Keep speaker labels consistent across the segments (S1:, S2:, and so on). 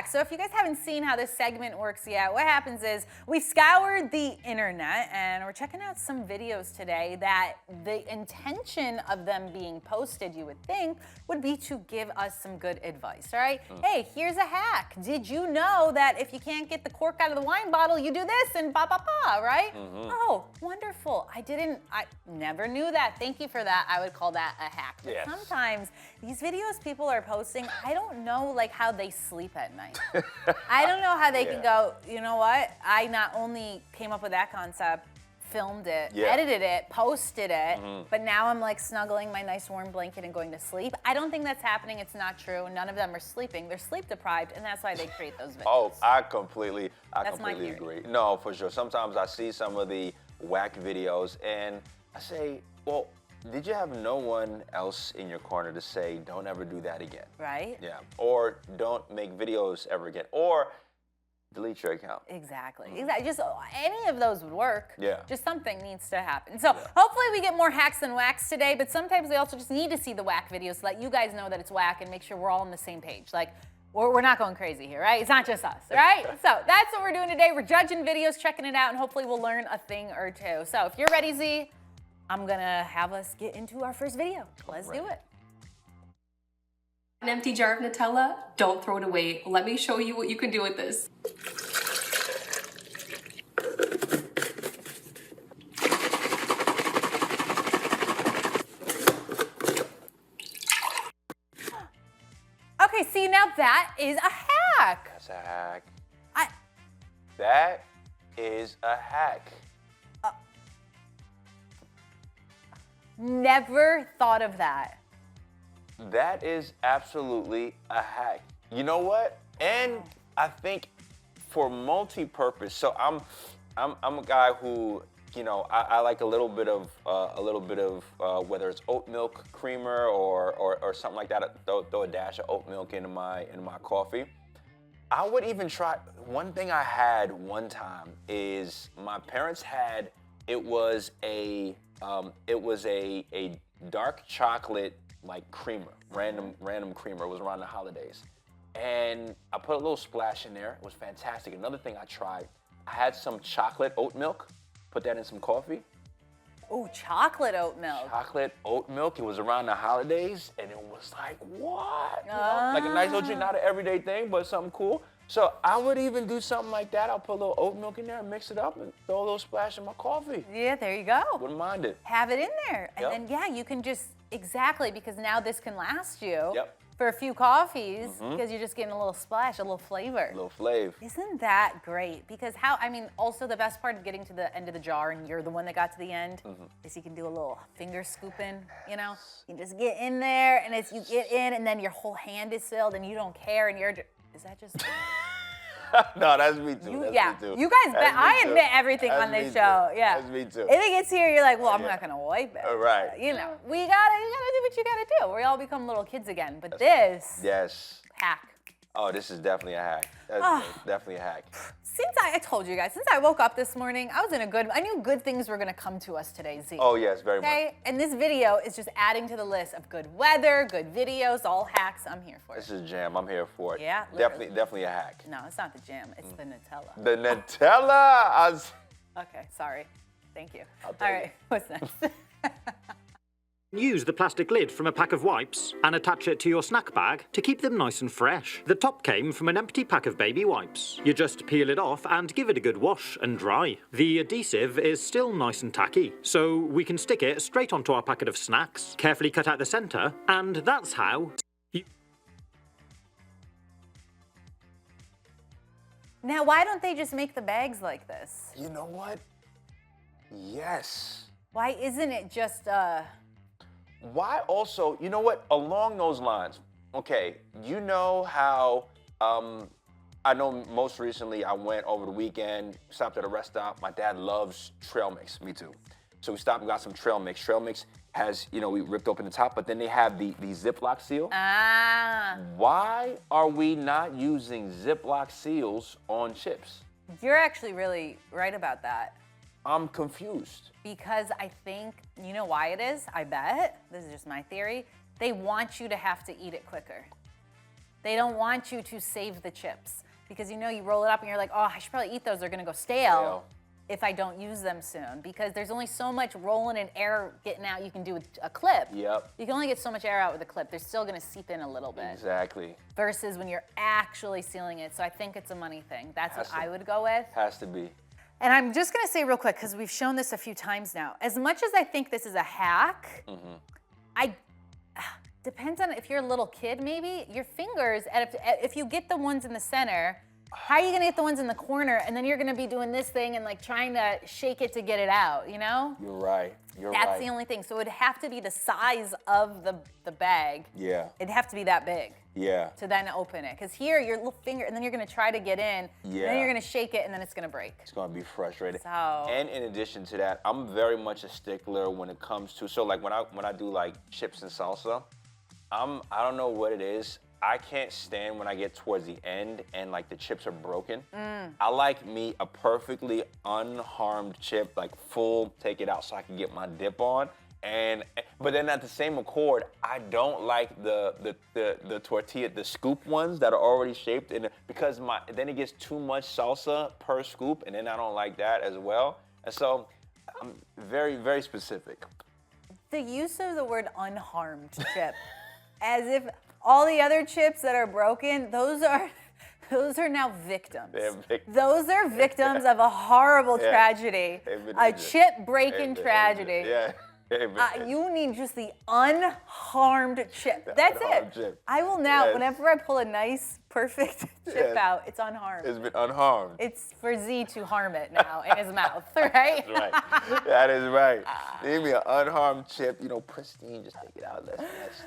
S1: back. So if you guys haven't seen how this segment works yet, what happens is we've scoured the internet and we're checking out some videos today that the intention of them being posted, you would think, would be to give us some good advice, all right? Hey, here's a hack. Did you know that if you can't get the cork out of the wine bottle, you do this and ba-ba-ba, right? Oh, wonderful. I never knew that. Thank you for that. I would call that a hack. But sometimes these videos people are posting, I don't know like how they sleep at night. I don't know how they can go, you know what? I not only came up with that concept, filmed it, edited it, posted it, but now I'm like snuggling my nice warm blanket and going to sleep. I don't think that's happening. It's not true. None of them are sleeping. They're sleep deprived, and that's why they create those videos.
S2: Oh, I completely agree. No, for sure. Sometimes I see some of the whack videos and I say, well, did you have no one else in your corner to say, don't ever do that again?
S1: Right?
S2: Yeah. Or don't make videos ever again. Or delete your account.
S1: Exactly. Just any of those would work.
S2: Yeah.
S1: Just something needs to happen. So hopefully we get more hacks and whacks today, but sometimes we also just need to see the whack videos to let you guys know that it's whack and make sure we're all on the same page. Like, we're not going crazy here, right? It's not just us, right? So that's what we're doing today. We're judging videos, checking it out, and hopefully we'll learn a thing or two. So if you're ready, Z, I'm gonna have us get into our first video. Let's do it.
S3: An empty jar of Nutella, don't throw it away. Let me show you what you can do with this.
S1: Okay, see, now that is a hack.
S2: That's a hack. That is a hack.
S1: Never thought of that.
S2: That is absolutely a hack. You know what? And I think for multi-purpose. So I'm a guy who, you know, I like a little bit of whether it's oat milk creamer or something like that. Throw a dash of oat milk into my coffee. I would even try. One thing I had one time is my parents had. It was a dark chocolate like creamer, random creamer. It was around the holidays. And I put a little splash in there. It was fantastic. Another thing I tried, I had some chocolate oat milk, put that in some coffee.
S1: Oh, chocolate oat milk.
S2: Chocolate oat milk. It was around the holidays, and it was like, what? You know? Like a nice little treat, not an everyday thing, but something cool. So I would even do something like that. I'll put a little oat milk in there and mix it up and throw a little splash in my coffee.
S1: Yeah, there you go.
S2: Wouldn't mind it.
S1: Have it in there. And then, yeah, you can just, because now this can last you for a few coffees because you're just getting a little splash, a little flavor.
S2: A little flavor.
S1: Isn't that great? Because also the best part of getting to the end of the jar and you're the one that got to the end is you can do a little finger scooping, you know? You just get in there and as you get in and then your whole hand is filled and you don't care and is that just...
S2: No, that's me too.
S1: You guys, I admit everything on this show. Yeah,
S2: that's me too.
S1: If it gets here, you're like, well, I'm not gonna wipe it.
S2: Right.
S1: You know, you gotta do what you gotta do. We all become little kids again. But this hack.
S2: Oh, this is definitely a hack. That's definitely a hack.
S1: Since I told you guys, since I woke up this morning, I knew good things were gonna come to us today, Z.
S2: Oh yes, very much.
S1: And this video is just adding to the list of good weather, good videos, all hacks. I'm here for it.
S2: This is jam. I'm here for it.
S1: Yeah,
S2: definitely a hack.
S1: No, it's not the jam. It's the Nutella.
S2: The Nutella.
S1: Okay, sorry. Thank you. All right, what's next?
S4: Use the plastic lid from a pack of wipes and attach it to your snack bag to keep them nice and fresh. The top came from an empty pack of baby wipes. You just peel it off and give it a good wash and dry. The adhesive is still nice and tacky, so we can stick it straight onto our packet of snacks, carefully cut out the centre, and that's how...
S1: Now, why don't they just make the bags like this?
S2: You know what? Yes.
S1: Why isn't it just
S2: Why also, you know what, along those lines, okay, you know how, I know most recently I went over the weekend, stopped at a rest stop. My dad loves trail mix, me too. So we stopped and got some trail mix. Trail mix has, you know, we ripped open the top, but then they have the Ziploc seal. Why are we not using Ziploc seals on chips?
S1: You're actually really right about that.
S2: I'm confused.
S1: Because I think, you know why it is? I bet, this is just my theory, they want you to have to eat it quicker. They don't want you to save the chips because you roll it up and you're like, oh, I should probably eat those. They're gonna go stale if I don't use them soon, because there's only so much rolling and air getting out you can do with a clip.
S2: Yep.
S1: You can only get so much air out with a clip. They're still gonna seep in a little bit.
S2: Exactly.
S1: Versus when you're actually sealing it. So I think it's a money thing. That's what I would go with.
S2: Has to be.
S1: And I'm just gonna say real quick, because we've shown this a few times now. As much as I think this is a hack, depends on if you're a little kid maybe, your fingers, and if you get the ones in the center, how are you gonna get the ones in the corner, and then you're gonna be doing this thing and like trying to shake it to get it out, you know?
S2: You're right.
S1: That's the only thing. So it'd have to be the size of the bag.
S2: Yeah.
S1: It'd have to be that big.
S2: Yeah.
S1: To then open it. Because here, your little finger, and then you're gonna try to get in, and then you're gonna shake it, and then it's gonna break.
S2: It's gonna be frustrating.
S1: So.
S2: And in addition to that, I'm very much a stickler when it comes to, so like when I do like chips and salsa, I don't know what it is. I can't stand when I get towards the end and like the chips are broken. I like me a perfectly unharmed chip, like full, take it out so I can get my dip on. But then at the same accord, I don't like the tortilla, the scoop ones that are already shaped, because then it gets too much salsa per scoop, and then I don't like that as well. And so I'm very, very specific.
S1: The use of the word unharmed chip, as if all the other chips that are broken, those are now victims.
S2: They're victims.
S1: Those are victims of a horrible tragedy, a chip breaking tragedy.
S2: Yeah.
S1: You need just the unharmed chip. That's
S2: unharmed
S1: it.
S2: Chip.
S1: I will now, whenever I pull a nice, perfect chip out, it's unharmed.
S2: It's been unharmed.
S1: It's for Z to harm it now in his mouth, right?
S2: That's right. That is right. Give me an unharmed chip, pristine, just take it out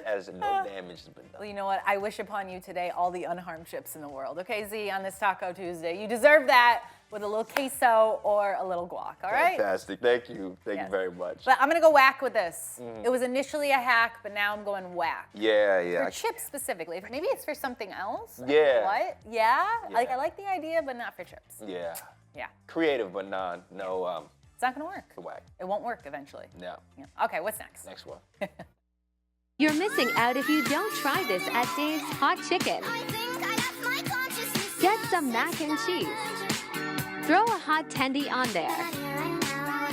S2: as no damage has been done.
S1: Well, you know what? I wish upon you today all the unharmed chips in the world. Okay, Z, on this Taco Tuesday. You deserve that with a little queso or a little guac, all right?
S2: Fantastic. Thank you. Thank you very much.
S1: But I'm going to go whack with this. It was initially a hack, but now I'm going whack.
S2: Yeah.
S1: For chips specifically. Maybe it's for something else.
S2: Yeah.
S1: What? Yeah? Like, I like the idea, but not for chips.
S2: Yeah.
S1: Yeah.
S2: Creative, but no.
S1: It's not going to work.
S2: Whack.
S1: It won't work eventually.
S2: No.
S1: Yeah. Okay, what's next?
S2: Next one.
S5: You're missing out if you don't try this at Dave's Hot Chicken. Get some mac and cheese. Throw a hot tendy on there.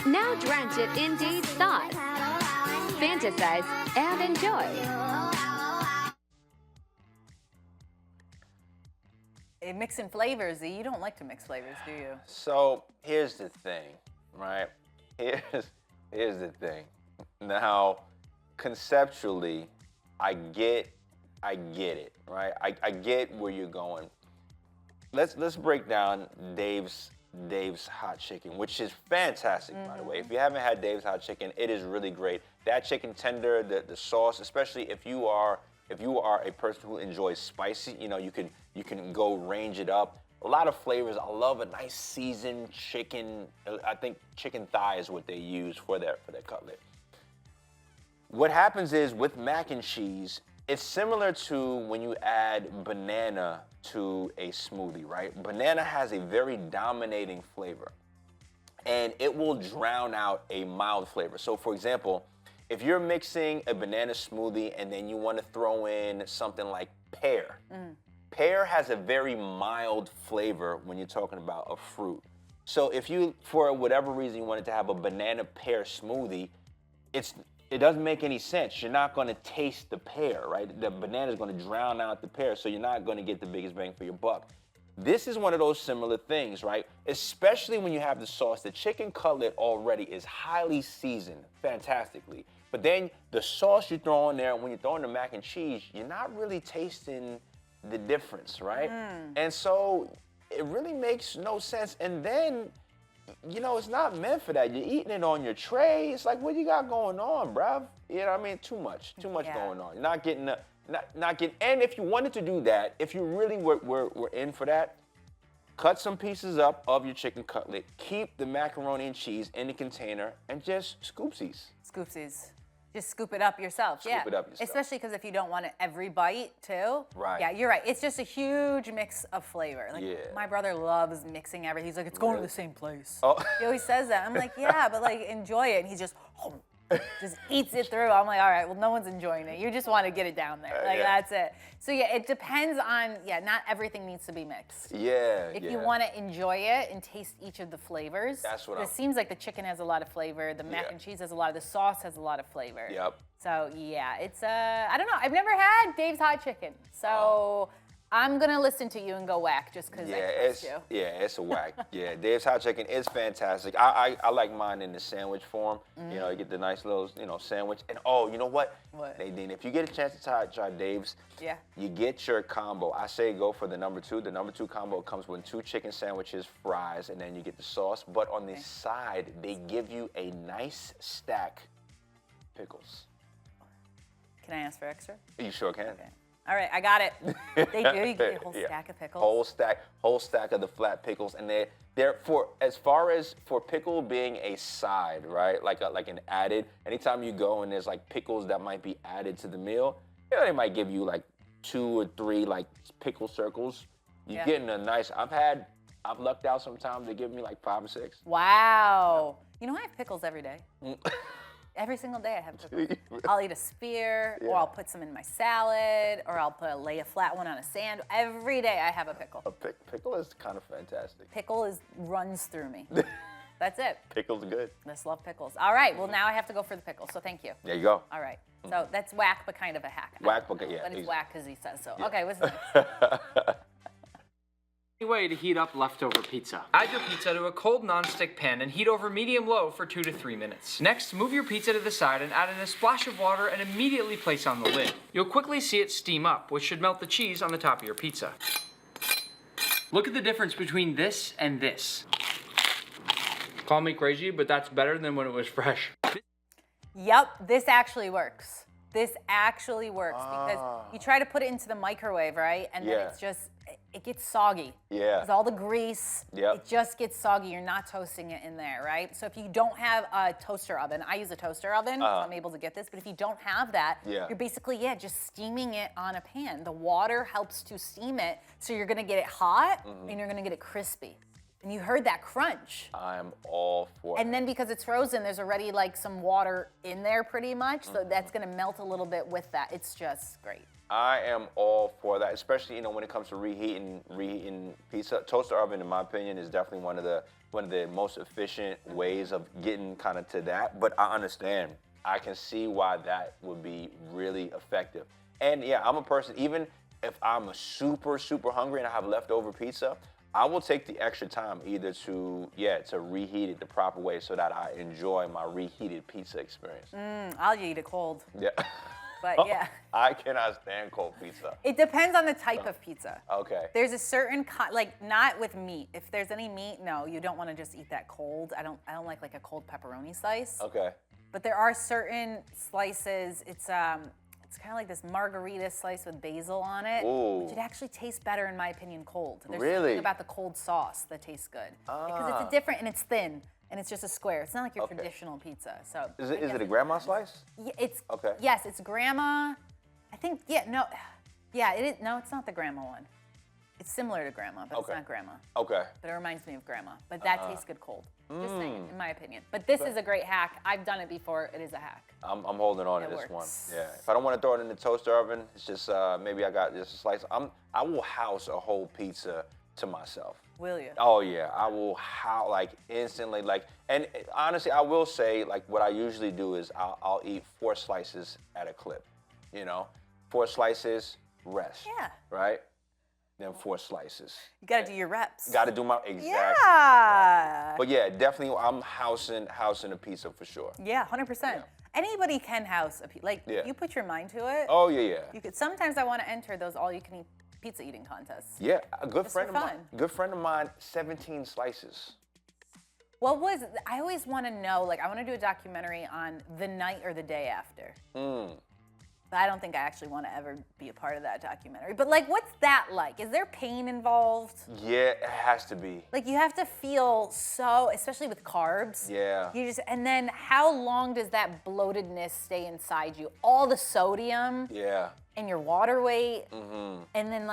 S5: Now drench it in Dave's sauce. Fantasize and enjoy.
S1: Mixing flavors, Z. You don't like to mix flavors, do you?
S2: So here's the thing, right? Here's the thing. Now, conceptually, I get it, right? I get where you're going. Let's break down Dave's Hot Chicken, which is fantastic, by the way. If you haven't had Dave's Hot Chicken, it is really great. That chicken tender, the sauce, especially if you are a person who enjoys spicy, you can go range it up. A lot of flavors. I love a nice seasoned chicken. I think chicken thigh is what they use for their cutlet. What happens is with mac and cheese, it's similar to when you add banana to a smoothie, right? Banana has a very dominating flavor, and it will drown out a mild flavor. So for example, if you're mixing a banana smoothie and then you want to throw in something like pear, pear has a very mild flavor when you're talking about a fruit. So if you, for whatever reason, you wanted to have a banana pear smoothie, it doesn't make any sense. You're not going to taste the pear, right? The banana is going to drown out the pear, so you're not going to get the biggest bang for your buck. This is one of those similar things, right? Especially when you have the sauce. The chicken cutlet already is highly seasoned fantastically. But then the sauce you throw in there, when you throw in the mac and cheese, you're not really tasting the difference, right? And so it really makes no sense. And then, it's not meant for that. You're eating it on your tray. It's like, what you got going on, bruv? You know what I mean? Too much going on. You're not getting and if you wanted to do that, if you really were in for that, cut some pieces up of your chicken cutlet, keep the macaroni and cheese in the container, and just scoopsies.
S1: Scoopsies. Just scoop it up yourself.
S2: Scoop it up yourself.
S1: Especially because if you don't want it every bite too.
S2: Right.
S1: Yeah, you're right. It's just a huge mix of flavor. Like my brother loves mixing everything. He's like, it's going to the same place.
S2: Oh.
S1: He always says that. I'm like, yeah, but like enjoy it. And he's just just eats it through. I'm like, all right, well, no one's enjoying it. You just want to get it down there. Like,
S2: Yeah.
S1: that's it. So, yeah, it depends on, not everything needs to be mixed.
S2: Yeah.
S1: If you want to enjoy it and taste each of the flavors,
S2: That's what
S1: it seems like the chicken has a lot of flavor, the mac
S2: Yeah.
S1: and cheese has a lot, the sauce has a lot of flavor.
S2: Yep.
S1: So, yeah, it's, I don't know. I've never had Dave's Hot Chicken. So, I'm going to listen to you and go whack just because I trust you.
S2: It's a whack. Yeah, Dave's Hot Chicken is fantastic. I like mine in the sandwich form. You know, you get the nice little, sandwich. And you know what?
S1: What?
S2: Nadine, if you get a chance to try Dave's,
S1: Yeah.
S2: you get your combo. I say go for the number 2. The number 2 combo comes with 2 chicken sandwiches, fries, and then you get the sauce. But on the side, they give you a nice stack pickles.
S1: Can I ask for extra?
S2: You sure can.
S1: Okay. All right, I got it. They do. You get a whole stack of pickles.
S2: Whole stack of the flat pickles, and they're for as far as for pickle being a side, right? Like an added. Anytime you go and there's like pickles that might be added to the meal, they might give you like 2 or 3 like pickle circles. You're getting a nice. I've lucked out sometimes. They give me like 5 or 6.
S1: Wow. You know, I have pickles every day. Every single day I have pickles. I'll eat a spear, or I'll put some in my salad, or I'll lay a flat one on a sand. Every day I have a pickle.
S2: A pickle is kind of fantastic.
S1: Pickle runs through me. That's it.
S2: Pickles are good.
S1: Just love pickles. All right, well now I have to go for the pickle, so thank you.
S2: There you go.
S1: All right, so that's whack, but kind of a hack.
S2: Whack, but yeah.
S1: But it's
S2: exactly.
S1: whack because he says so. Okay, what's next?
S6: Way to heat up leftover pizza. Add your pizza to a cold nonstick pan and heat over medium-low for 2 to 3 minutes. Next, move your pizza to the side and add in a splash of water and immediately place on the lid. You'll quickly see it steam up, which should melt the cheese on the top of your pizza. Look at the difference between this and this. Call me crazy, but that's better than when it was fresh.
S1: Yep, this actually works. This actually works because you try to put it into the microwave, right? And then it's just, it gets soggy.
S2: Yeah.
S1: Because all the grease, it just gets soggy. You're not toasting it in there, right? So if you don't have a toaster oven, I use a toaster oven, so I'm able to get this. But if you don't have that, you're basically, just steaming it on a pan. The water helps to steam it, so you're gonna get it hot and you're gonna get it crispy. And you heard that crunch.
S2: I'm all for it.
S1: And then because it's frozen, there's already like some water in there pretty much, so that's gonna melt a little bit with that. It's just great.
S2: I am all for that, especially when it comes to reheating pizza. Toaster oven, in my opinion, is definitely one of the most efficient ways of getting kind of to that. But I understand. I can see why that would be really effective. And I'm a person, even if I'm super hungry and I have leftover pizza, I will take the extra time either to reheat it the proper way so that I enjoy my reheated pizza experience.
S1: I'll eat it cold.
S2: Yeah.
S1: But
S2: I cannot stand cold pizza.
S1: It depends on the type of pizza.
S2: Okay.
S1: There's a certain not with meat. If there's any meat, no, you don't want to just eat that cold. I don't like a cold pepperoni slice.
S2: Okay.
S1: But there are certain slices. It's kind of like this margarita slice with basil on it.
S2: Ooh.
S1: Which it actually tastes better, in my opinion, cold. There's
S2: Really?
S1: something about the cold sauce that tastes good. Because it's a different, and it's thin, and it's just a square. It's not like your traditional pizza. So
S2: Is it a grandma slice?
S1: Yeah, it's
S2: Okay.
S1: Yes, it's grandma. I think it is. No, it's not the grandma one. It's similar to grandma, but it's not grandma.
S2: Okay.
S1: But it reminds me of grandma. But that tastes good cold. Just saying, in my opinion. But this is a great hack. I've done it before. It is a hack.
S2: I'm holding on to
S1: It
S2: this
S1: works.
S2: one. Yeah. If I don't want to throw it in the toaster oven, it's just maybe I got just a slice. I will house a whole pizza to myself.
S1: Will you?
S2: Oh yeah, I will instantly and honestly, I will say what I usually do is I'll eat 4 slices at a clip. 4 slices, rest.
S1: Yeah.
S2: Right. Then 4 slices.
S1: You got to do your reps.
S2: Got to do my exactly.
S1: Yeah.
S2: But definitely I'm housing a pizza for sure.
S1: Yeah, 100%. Anybody can house a pizza. If you put your mind to it.
S2: Oh yeah.
S1: You could. Sometimes I want to enter those all-you-can-eat pizza eating contests.
S2: Yeah, a good
S1: Just
S2: friend
S1: for
S2: of mine.
S1: fun.
S2: Good friend of mine, 17 slices.
S1: I always want to know, I want to do a documentary on the night or the day after. But I don't think I actually want to ever be a part of that documentary. But what's that like? Is there pain involved?
S2: Yeah, it has to be.
S1: You have to feel so, especially with carbs.
S2: Yeah.
S1: And then how long does that bloatedness stay inside you? All the sodium.
S2: Yeah.
S1: And your water weight. And then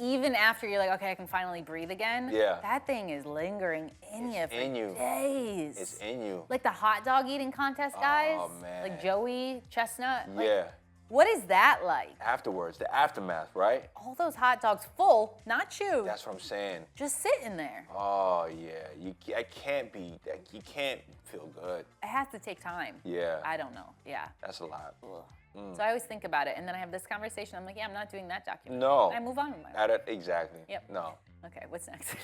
S1: even after you're like, okay, I can finally breathe again,
S2: Yeah.
S1: that thing is lingering in you for
S2: in you.
S1: days.
S2: It's in you.
S1: Like the hot dog eating contest guys.
S2: Oh, man.
S1: Like Joey Chestnut. Like,
S2: Yeah.
S1: what is that like?
S2: Afterwards, the aftermath, right?
S1: All those hot dogs full, not chewed.
S2: That's what I'm saying.
S1: Just sitting there.
S2: Oh yeah, I can't be. You can't feel good.
S1: It has to take time.
S2: Yeah.
S1: I don't know. Yeah.
S2: That's a lot.
S1: So I always think about it, and then I have this conversation. I'm like, yeah, I'm not doing that documentary.
S2: No.
S1: And I move on with my life.
S2: Exactly.
S1: Yep.
S2: No.
S1: Okay, what's next?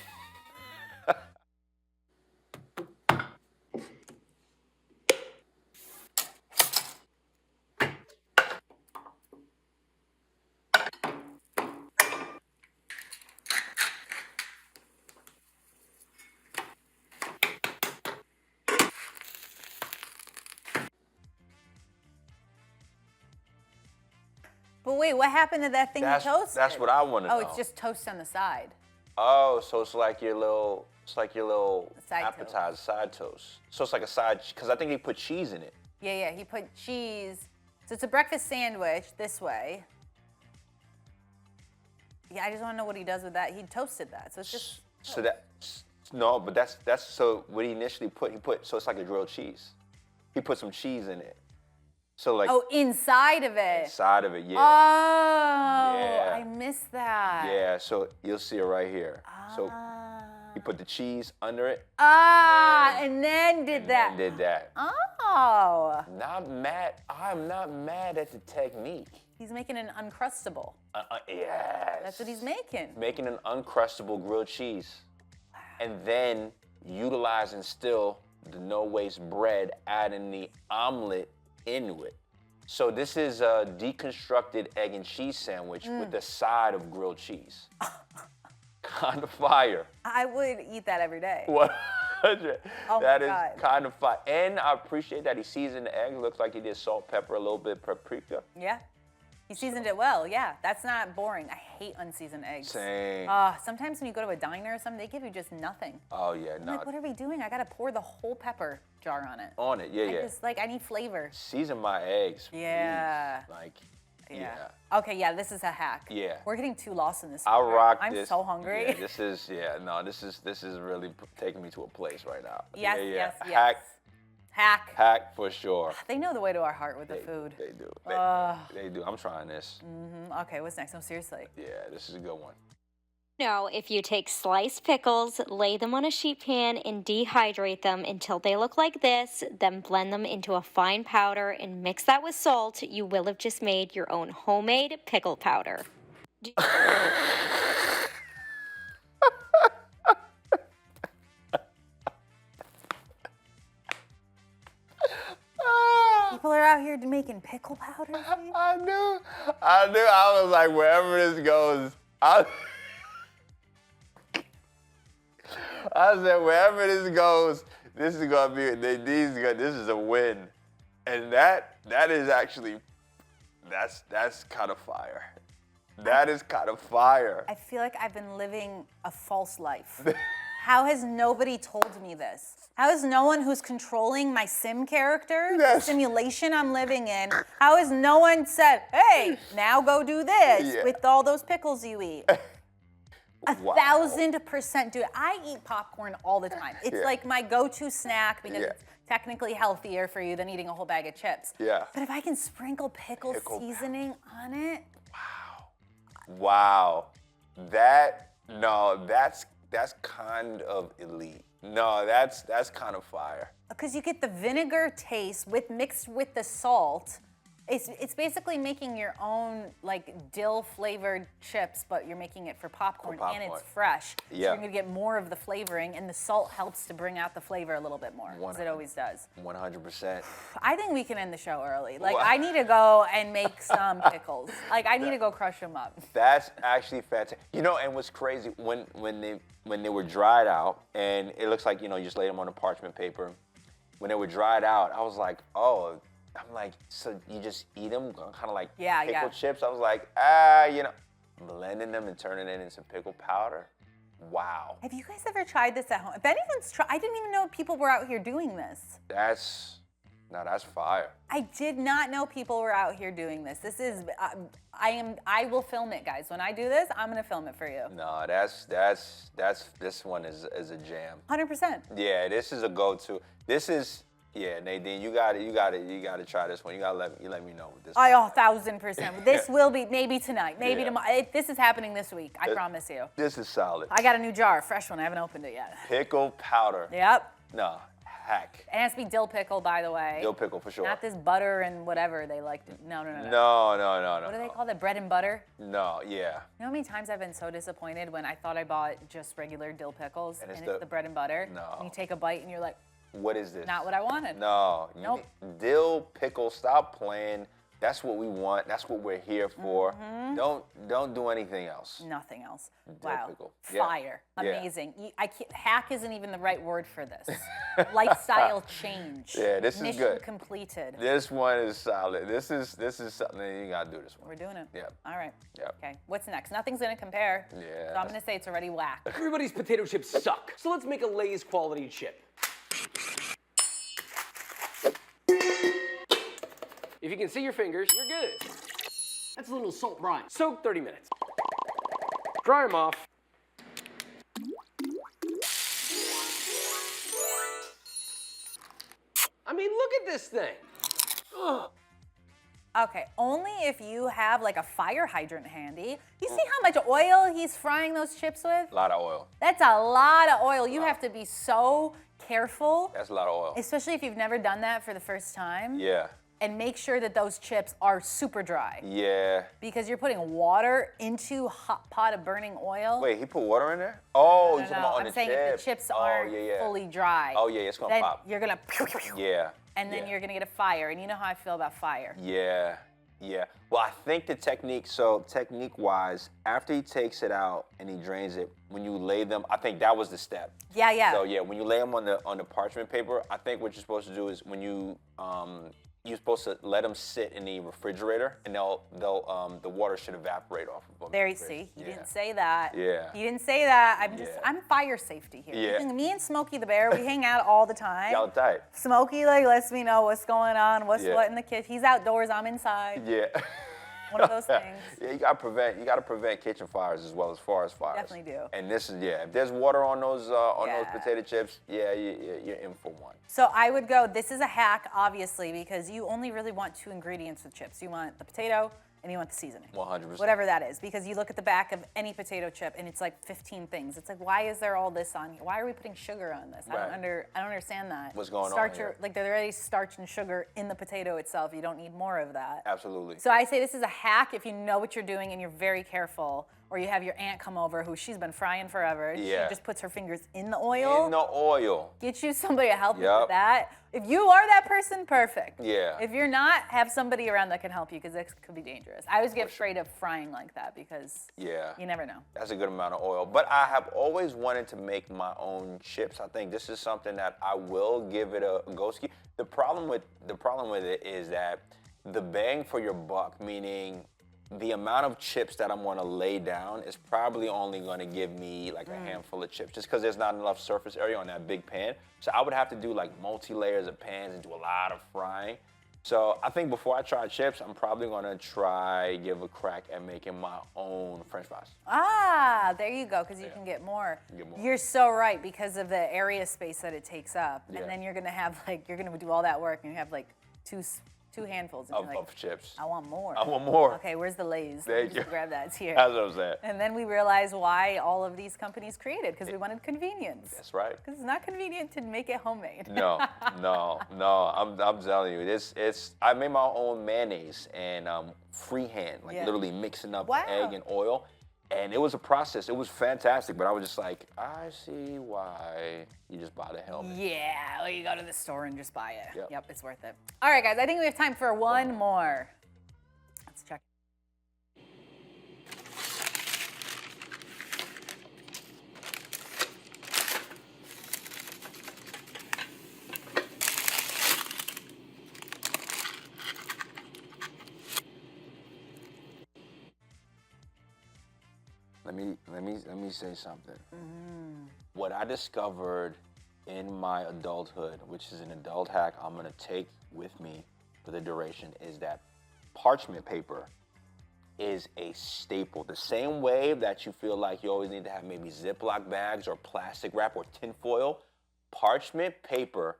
S1: But wait, what happened to that thing you toasted?
S2: That's what I want to know.
S1: Oh, it's just toast on the side.
S2: Oh, so it's like your little,
S1: Side
S2: appetizer, side toast. So it's like a side, because I think he put cheese in it.
S1: Yeah, he put cheese. So it's a breakfast sandwich this way. Yeah, I just want to know what he does with that. He toasted that, so it's just.
S2: So no, but that's so what he initially put. So it's like a grilled cheese. He put some cheese in it. So like.
S1: Oh, inside of it.
S2: Inside of it, yeah.
S1: Oh,
S2: Yeah.
S1: I missed that.
S2: Yeah, so you'll see it right here. So he put the cheese under it.
S1: And then did that.
S2: And did that.
S1: Oh.
S2: Not mad. I'm not mad at the technique.
S1: He's making an uncrustable.
S2: Yes.
S1: That's what he's making.
S2: Making an uncrustable grilled cheese. And then utilizing still the no waste bread, adding the omelet into it. So this is a deconstructed egg and cheese sandwich with a side of grilled cheese. Kind of fire.
S1: I would eat that every day.
S2: 100.
S1: Oh
S2: That
S1: my
S2: is
S1: God.
S2: kind of fire. And I appreciate that he seasoned the egg. Looks like he did salt, pepper, a little bit paprika.
S1: Yeah. He seasoned it well. Yeah, that's not boring. I hate unseasoned eggs.
S2: Same.
S1: Sometimes when you go to a diner or something, they give you just nothing.
S2: Oh yeah,
S1: I'm
S2: no.
S1: like, what are we doing? I gotta pour the whole pepper jar on it.
S2: On it, yeah.
S1: I need flavor.
S2: Season my eggs.
S1: Yeah.
S2: Please. Like,
S1: Yeah.
S2: yeah.
S1: Okay, yeah, this is a hack.
S2: Yeah.
S1: We're getting too lost in this.
S2: I rock
S1: I'm
S2: this.
S1: so hungry.
S2: Yeah, this is really taking me to a place right now.
S1: Yes,
S2: yeah.
S1: yes. Hack.
S2: For sure.
S1: They know the way to our heart with the food.
S2: They do. They do. I'm trying this.
S1: Okay, what's next? No, seriously.
S2: Yeah, this is a good one.
S7: Now, if you take sliced pickles, lay them on a sheet pan, and dehydrate them until they look like this, then blend them into a fine powder and mix that with salt, you will have just made your own homemade pickle powder.
S1: People are out here making pickle powder. See?
S2: I knew. I was like, wherever this goes, I said, wherever this goes, this is gonna be. This is a win, and that is actually, that's kind of fire. That is kind of fire.
S1: I feel like I've been living a false life. How has nobody told me this? How has no one who's controlling my sim character, the simulation I'm living in, how has no one said, hey, now go do this with all those pickles you eat? 1,000%, dude. I eat popcorn all the time. It's like my go-to snack because it's technically healthier for you than eating a whole bag of chips.
S2: Yeah.
S1: But if I can sprinkle pickle seasoning on it.
S2: Wow. That's kind of elite. No, that's kind of fire.
S1: Because you get the vinegar taste mixed with the salt. It's basically making your own like dill flavored chips, but you're making it for popcorn, and it's fresh. So you're gonna get more of the flavoring, and the salt helps to bring out the flavor a little bit more, as it always does.
S2: 100%.
S1: I think we can end the show early. Like I need to go and make some pickles. Like I need to go crush them up.
S2: That's actually fantastic. You know, and what's crazy when they were dried out, and it looks like you just lay them on a parchment paper. When they were dried out, I was like, oh. I'm like, so you just eat them, kind of like pickle chips? I was like, blending them and turning it into pickle powder. Wow.
S1: Have you guys ever tried this at home? If anyone's tried, I didn't even know people were out here doing this.
S2: Now that's fire.
S1: I did not know people were out here doing this. This is, I will film it, guys. When I do this, I'm gonna film it for you.
S2: No, this one is a jam.
S1: 100%.
S2: Yeah, this is a go-to. This is, yeah, Nadine, you got to try this one. You gotta let me know what this.
S1: 1,000%. This will be maybe tonight, maybe tomorrow. This is happening this week. I promise you.
S2: This is solid.
S1: I got a new jar, a fresh one. I haven't opened it yet.
S2: Pickle powder.
S1: Yep.
S2: No, hack.
S1: It has to be dill pickle, by the way.
S2: Dill pickle for sure.
S1: Not this butter and whatever they like. No.
S2: No.
S1: What do they call that? Bread and butter?
S2: No, yeah.
S1: You know how many times I've been so disappointed when I thought I bought just regular dill pickles and it's the bread and butter?
S2: No.
S1: And you take a bite and you're like,
S2: What is this?
S1: not what I wanted.
S2: No.
S1: Nope.
S2: Dill pickle, stop playing. That's what we want. That's what we're here for. Don't do anything else.
S1: Nothing else.
S2: Dill
S1: Wow.
S2: pickle. Yeah.
S1: Fire.
S2: Yeah.
S1: Something. Hack isn't even the right word for this. Lifestyle change.
S2: Yeah, this is
S1: Mission
S2: good.
S1: completed.
S2: This one is solid. This is something that you gotta do this one.
S1: We're doing it.
S2: Yep.
S1: All right.
S2: Yep.
S1: Okay. What's next? Nothing's gonna compare.
S2: Yeah.
S1: So I'm gonna say it's already whack.
S8: Everybody's potato chips suck, so let's make a Lay's quality chip. If you can see your fingers, you're good. That's a little salt brine. Soak 30 minutes. Dry them off. I mean, look at this thing. Ugh.
S1: Okay, only if you have like a fire hydrant handy. You see how much oil he's frying those chips with?
S2: A lot of oil.
S1: That's a lot of oil. You have to be so careful,
S2: That's a lot of oil.
S1: especially if you've never done that for the first time.
S2: Yeah.
S1: And make sure that those chips are super dry
S2: Yeah.
S1: because you're putting water into a hot pot of burning oil.
S2: Wait, he put water in there? Oh, you're
S1: No,
S2: talking about on
S1: I'm
S2: the
S1: saying
S2: chip.
S1: if the chips
S2: Oh,
S1: aren't
S2: yeah.
S1: fully dry.
S2: Oh, yeah, it's gonna
S1: then
S2: pop.
S1: You're gonna
S2: Yeah.
S1: and then
S2: yeah.
S1: you're gonna get a fire. And you know how I feel about fire.
S2: Yeah. Yeah. Well, I think the technique, so technique-wise, after he takes it out and he drains it, when you lay them, I think that was the step.
S1: Yeah.
S2: So yeah, when you lay them on the parchment paper, I think what you're supposed to do is when you're supposed to let them sit in the refrigerator, and the water should evaporate off of them.
S1: There you see. He didn't say that.
S2: Yeah.
S1: He didn't say that.
S2: Yeah.
S1: I'm fire safety here.
S2: Yeah.
S1: Me and Smokey the Bear, we hang out all the time.
S2: Y'all tight.
S1: Smokey lets me know what's going on, what's
S2: Yeah.
S1: what in the kitchen. He's outdoors, I'm inside.
S2: Yeah.
S1: One of those things.
S2: Yeah, you gotta prevent kitchen fires as well as forest fires.
S1: Definitely do.
S2: And this is if there's water on those
S1: Yeah.
S2: potato chips, you're in for one.
S1: So I would go, this is a hack, obviously, because you only really want 2 ingredients with chips. You want the potato and you want the seasoning.
S2: 100%.
S1: Whatever that is, because you look at the back of any potato chip and it's like 15 things. It's like, why is there all this on here? Why are we putting sugar on this?
S2: Right.
S1: I don't understand that.
S2: What's going on
S1: Starch
S2: here?
S1: Like there's already starch and sugar in the potato itself. You don't need more of that.
S2: Absolutely.
S1: So I say this is a hack if you know what you're doing and you're very careful, or you have your aunt come over who she's been frying forever.
S2: Yeah.
S1: She just puts her fingers in the oil.
S2: In the oil.
S1: Get you somebody to help you
S2: Yep.
S1: with that. If you are that person, perfect.
S2: Yeah.
S1: If you're not, have somebody around that can help you because this could be dangerous. I always get afraid of frying like that because
S2: Yeah.
S1: you never know.
S2: That's a good amount of oil. But I have always wanted to make my own chips. I think this is something that I will give it a go-ski. The problem with it is that the bang for your buck, meaning the amount of chips that I'm gonna lay down is probably only gonna give me like a handful of chips just because there's not enough surface area on that big pan. So I would have to do like multi-layers of pans and do a lot of frying. So I think before I try chips, I'm probably gonna give a crack at making my own French fries.
S1: Ah, there you go, because you can get more.
S2: Get more.
S1: You're so right because of the area space that it takes up.
S2: Yeah.
S1: And then you're gonna have you're gonna do all that work and you have like two handfuls. And you're like,
S2: Of chips.
S1: I want more.
S2: I want more.
S1: Okay, where's the Lay's?
S2: There
S1: Let me
S2: you
S1: just
S2: go.
S1: grab that. It's here.
S2: That's what I'm saying.
S1: And then we realized why all of these companies created, because we wanted convenience.
S2: That's right.
S1: Because it's not convenient to make it homemade.
S2: No. I'm telling you, I made my own mayonnaise and freehand, like
S1: Yeah.
S2: literally mixing up
S1: Wow.
S2: egg and oil. And it was a process. It was fantastic, but I was just like, I see why you just buy the helmet.
S1: Yeah, well, you go to the store and just buy it.
S2: Yep.
S1: It's worth it. All right, guys, I think we have time for one more. Let's check.
S2: Let me say something. What I discovered in my adulthood, which is an adult hack I'm gonna take with me for the duration, is that parchment paper is a staple. The same way that you feel like you always need to have maybe Ziploc bags or plastic wrap or tin foil, parchment paper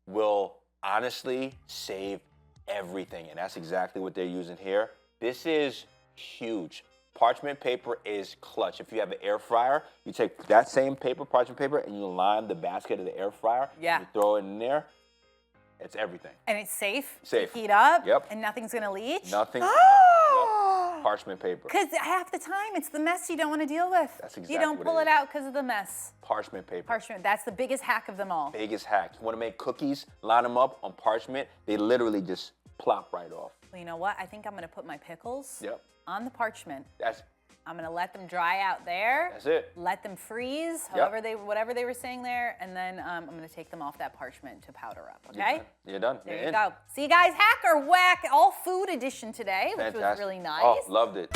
S2: will honestly save everything. And that's exactly what they're using here. This is huge. Parchment paper is clutch. If you have an air fryer, you take that same paper, parchment paper, and you line the basket of the air fryer.
S1: Yeah.
S2: You throw it in there. It's everything.
S1: And it's safe.
S2: Safe.
S1: To heat up.
S2: Yep.
S1: And nothing's gonna leach.
S2: Nothing. Yep. Parchment paper.
S1: Because half the time it's the mess you don't want to deal with.
S2: That's exactly
S1: You don't
S2: what
S1: pull
S2: it
S1: it
S2: is.
S1: out because of the mess.
S2: Parchment paper.
S1: Parchment. That's the biggest hack of them all.
S2: Biggest hack. You want to make cookies, line them up on parchment. They literally just plop right off.
S1: Well, you know what? I think I'm gonna put my pickles
S2: Yep.
S1: on the parchment.
S2: I'm
S1: gonna let them dry out there.
S2: That's it.
S1: Let them freeze,
S2: Yep.
S1: whatever they were saying there, and then I'm gonna take them off that parchment to powder up. Okay?
S2: You're done.
S1: There
S2: You're
S1: you
S2: in.
S1: go. See you guys, hack or whack, all food edition today, which was
S2: Fantastic.
S1: really nice.
S2: Oh, loved it.